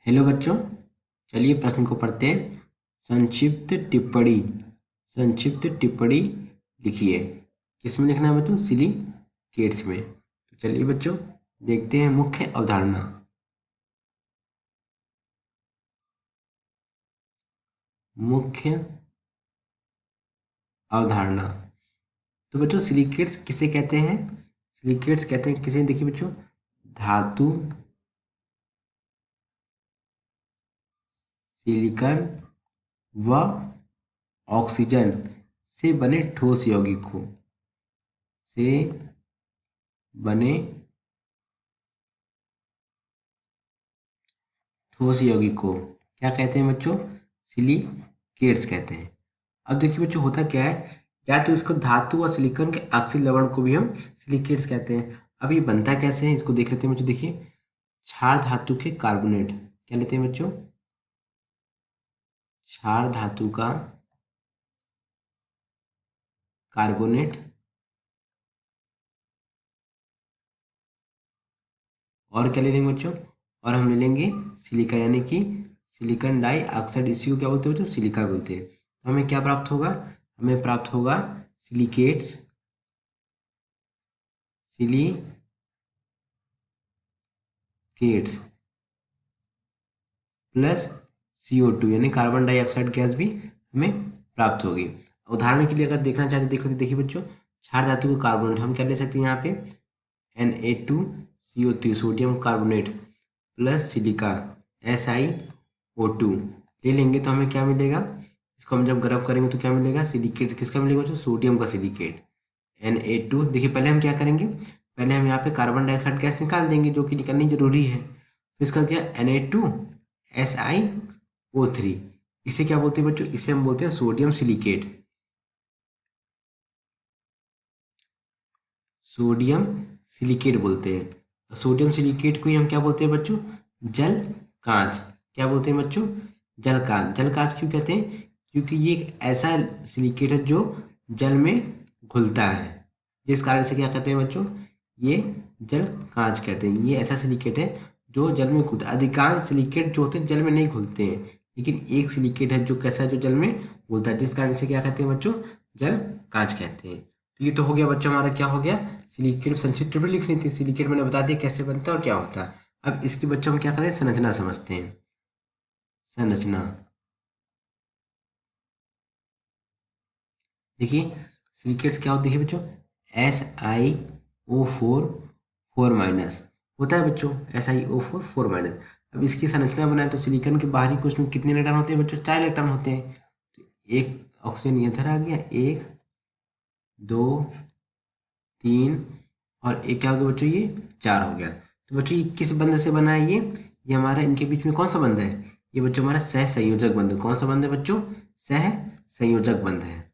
Hello बच्चों, चलिए प्रश्न को पढ़ते हैं। संक्षिप्त टिप्पणी संक्षिप्त टिप्पणी लिखिए। किसमें लिखना है बच्चों? सिलिकेट्स में। तो चलिए बच्चों देखते हैं मुख्य अवधारणा। मुख्य अवधारणा। तो बच्चों सिलिकेट्स किसे कहते हैं? सिलिकेट्स कहते हैं किसे? देखिए बच्चों, धातु, सिलिकॉन व ऑक्सीजन से बने ठोस यौगिक को से बने ठोस यौगिक को क्या कहते हैं बच्चों? सिलिकेट्स कहते हैं। अब देखिए बच्चों होता क्या है, या तो इसको धातु और सिलिकॉन के अक्सिय लवण को भी हम सिलिकेट्स कहते हैं। अब ये बनता कैसे है इसको देख लेते हैं बच्चों। देखिए, क्षार धातु के कार्बोनेट क्या लेते हैं बच्चों? क्षार धातु का कार्बोनेट और क्या ले लेंगे बच्चों? और हम ले लेंगे सिलिका, यानी कि सिलिकॉन डाइऑक्साइड। इसी को क्या बोलते हैं बच्चों? सिलिका बोलते हैं। तो हमें क्या प्राप्त होगा? हमें प्राप्त होगा सिलिकेट्स, सिलिकेट्स प्लस CO2 यानी कार्बन डाइऑक्साइड गैस भी हमें प्राप्त होगी। उदाहरण के लिए अगर देखना चाहते देख लेते, देखिए बच्चों, क्षार धातु का कार्बोनेट हम क्या ले सकते हैं यहाँ पे? Na2CO3 sodium carbonate plus silica SiO2 ले लेंगे तो हमें क्या मिलेगा? इसको हम जब गर्म करेंगे तो क्या मिलेगा? सिलिकेट किसका मिलेगा बच्चों? सोडियम का सिलिकेट Na2। देखिए पहले हम क्या करेंगे, पहले हम यहाँ पे कार्बन डाइऑक्साइड गैस निकाल देंगे जो कि निकालनी जरूरी है। फिर इसका क्या? Na2SiO3। इसे क्या बोलते हैं बच्चों? इसे हम बोलते हैं सोडियम सिलिकेट। सोडियम सिलिकेट बोलते हैं। सोडियम सिलिकेट को ही हम क्या बोलते हैं बच्चों? जल कांच। क्या बोलते हैं बच्चों? जल कांच। जल कांच क्यों कहते हैं? क्योंकि ये एक ऐसा सिलिकेट है जो जल में घुलता है, जिस कारण से क्या कहते हैं बच्चों? ये जल कांच कहते हैं। ये ऐसा सिलिकेट है जो जल में घुलता है। अधिकांश सिलिकेट जो होते हैं जल में नहीं घुलते हैं, लेकिन एक सिलिकेट है जो कैसा है, जो जल में घुलता है, जिस कारण से क्या कहते हैं बच्चों? जल कांच कहते हैं। तो ये तो हो गया बच्चों, हमारा क्या हो गया? सिलिकेट संक्षिप्त में लिखनी थी। सिलिकेट मैंने बता दिया कैसे बनता है और क्या होता है। अब इसकी बच्चों हम क्या करें? संरचना समझते हैं। संरचना देखिए, सिलिकेट्स क्या होती है बच्चों? SiO4 4 होता है बच्चों, SiO4 4। अब इसकी संरचना बनाए तो सिलिकॉन के बाहरी कोश में कितने इलेक्ट्रॉन होते हैं बच्चों? 4 इलेक्ट्रॉन होते हैं। तो एक ऑक्सीजन इधर आ गया, 1 2 3, और एक क्या हो गया बच्चों? ये 4 हो गया। तो बच्चों ये किस बंध से बना है? ये हमारा इनके बीच में कौन सा बंध है? ये बच्चों हमारा सह संयोजक बंध। कौन सा बंध है बच्चों? सह संयोजक बंध है।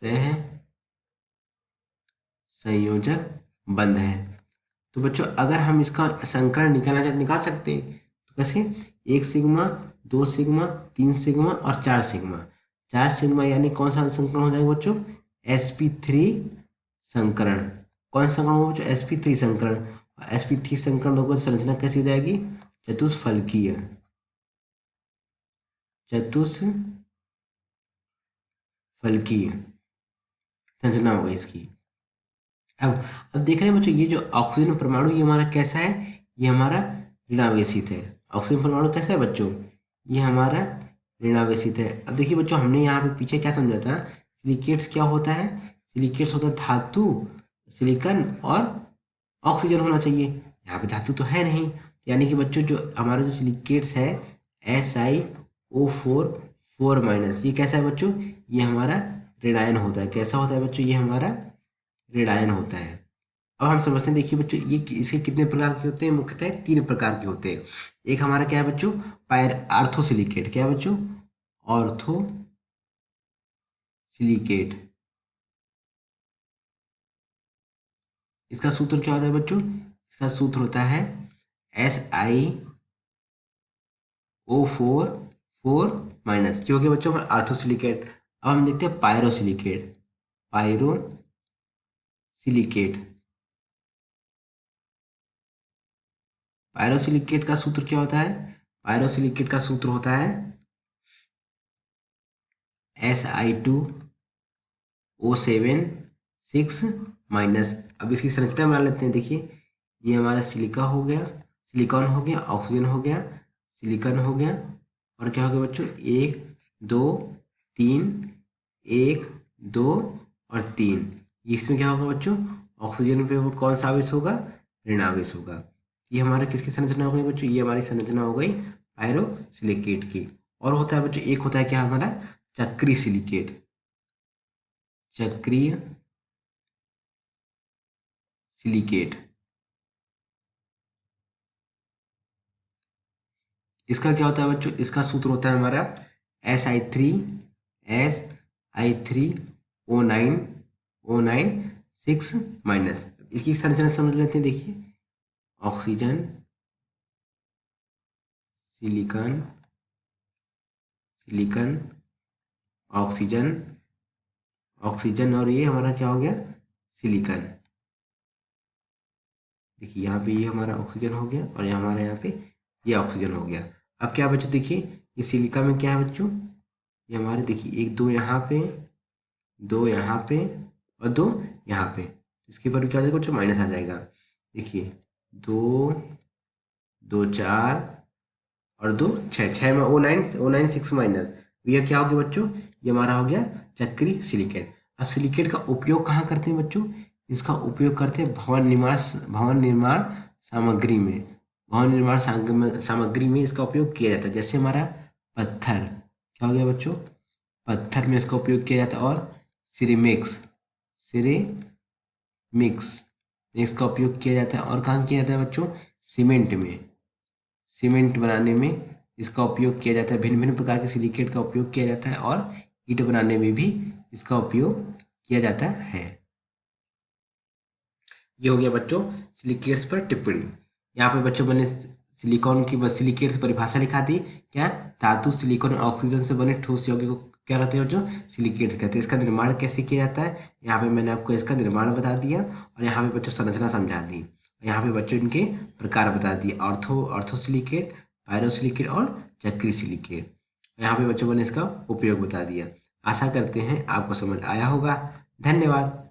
सह संयोजक बंध है। तो बच्चों अगर हम इसका संकरण निकालना चाहते निकाल सकते हैं। तो कैसे? 1 सिग्मा, 2 सिग्मा, 3 सिग्मा और 4 सिग्मा। 4 सिग्मा यानी कौन सा संकरण हो जाएगा बच्चों? sp3 संकरण। कौन सा संकरण होगा बच्चों? sp3 संकरण। sp3 संकरण होगा तो संरचना कैसी हो जाएगी? चतुष्फलकीय। चतुष्फलकीय संरचना होगी इसकी। अब अब देख रहे हैं बच्चों, ये जो ऑक्सीजन परमाणु ये हमारा कैसा है? ये हमारा ऋणावेशित है। ऑक्सीजन परमाणु कैसा है बच्चों? ये हमारा ऋणावेशित है। अब देखिए बच्चों, हमने यहाँ पे पीछे क्या समझा था? सिलिकेट्स क्या होता है? सिलिकेट्स होता है धातु, सिलिकॉन और ऑक्सीजन होना चाहिए। यहाँ पे धातु तो है नहीं, यानी कि बच्चों जो हमारा जो सिलिकेट्स है SiO4 4, ये कैसा है बच्चों? ये हमारा ऋणायन होता है। कैसा होता है बच्चों? ये हमारा ऋणायन होता है। अब हम समझते हैं, देखिए बच्चों, ये इसके कितने प्रकार के होते हैं? मुख्यतः 3 प्रकार के होते हैं। एक हमारा क्या है बच्चों? आर्थोसिलिकेट। क्या है बच्चों? Ortho silicate. इसका सूत्र क्या होता है बच्चों? इसका सूत्र होता है SiO4 4, जो हो गया बच्चों हमारा आर्थोसिलिकेट। अब हम देखते हैं पायरोसिलिकेट। पायरोसिलिकेट पायरोसिलिकेट का सूत्र क्या होता है? पायरोसिलिकेट का सूत्र होता है Si2O7 6 अब इसकी संरचना बना लेते हैं। देखिए ये हमारा सिलिका हो गया, सिलिकॉन हो गया, ऑक्सीजन हो गया, सिलिकॉन हो गया, और क्या हो गया बच्चों? 1 2 3, 1 2 और 3। इसमें क्या होगा बच्चों? ऑक्सीजन पे वो कौन सा आवेश होगा? ऋण आवेश होगा। ये हमारा किसकी संरचना हो गई बच्चों? ये हमारी संरचना हो गई पायरोसिलिकेट की। और होता है बच्चों, एक होता है क्या हमारा? चक्रीय सिलिकेट। चक्रीय सिलिकेट, इसका क्या होता है बच्चों? इसका सूत्र होता है हमारा Si3O9 इसकी संरचना समझ लेते हैं। देखिए oxygen, silicon, silicon, oxygen, oxygen, और ये हमारा क्या हो गया? सिलिकॉन। देखिए यहाँ पे ये हमारा ऑक्सीजन हो गया, और ये हमारा यहाँ पे ये ऑक्सीजन हो गया। अब क्या बच्चों? देखिए ये सिलिका में क्या है बच्चों? ये हमारे देखिए 1 2 यहाँ पे, 2 यहाँ पे और 2 यहाँ पे। इसके ऊपर क्या हो जाएगा बच्चों? माइनस आ जाएगा। देखिए 2 2 4 और 2 6, 6 में O9 6 माइनस, ये क्या हो गया बच्चों? ये हमारा हो गया चक्रीय सिलिकेट। अब सिलिकेट का उपयोग कहाँ करते हैं बच्चों? इसका उपयोग करते हैं भवन निर्माण सामग्री में। भवन निर्माण सामग्री में इसका उपयोग किया जाता है। जैसे हमारा पत्थर, क्या हो गया बच्चों? पत्थर में इसका उपयोग किया जाता है। और सिरेमिक्स में इसका उपयोग किया जाता है। और कहाँ किया जाता है बच्चों? सीमेंट में, सीमेंट बनाने में इसका उपयोग किया जाता है। भिन्न भिन्न प्रकार के सिलिकेट का उपयोग किया जाता है, और ईंट बनाने में भी इसका उपयोग किया जाता है। ये हो गया बच्चों सिलिकेट्स पर टिप्पणी। यहाँ पे बच्चों मैंने सिलिकॉन की सिलिकेट परिभाषा लिखा दी। क्या? धातु, सिलिकॉन और ऑक्सीजन से बने ठोस यौगिक को क्या कहते हैं बच्चों? सिलिकेट्स कहते हैं। इसका निर्माण कैसे किया जाता है? यहाँ पे मैंने आपको इसका निर्माण बता दिया, और यहाँ पे बच्चों संरचना समझा दी। यहाँ पे बच्चों इनके प्रकार बता दिए, ऑर्थोसिलिकेट, पायरोसिलिकेट और चक्रीय सिलिकेट। यहाँ पे बच्चों मैंने इसका उपयोग बता दिया। आशा करते हैं आपको समझ आया होगा। धन्यवाद।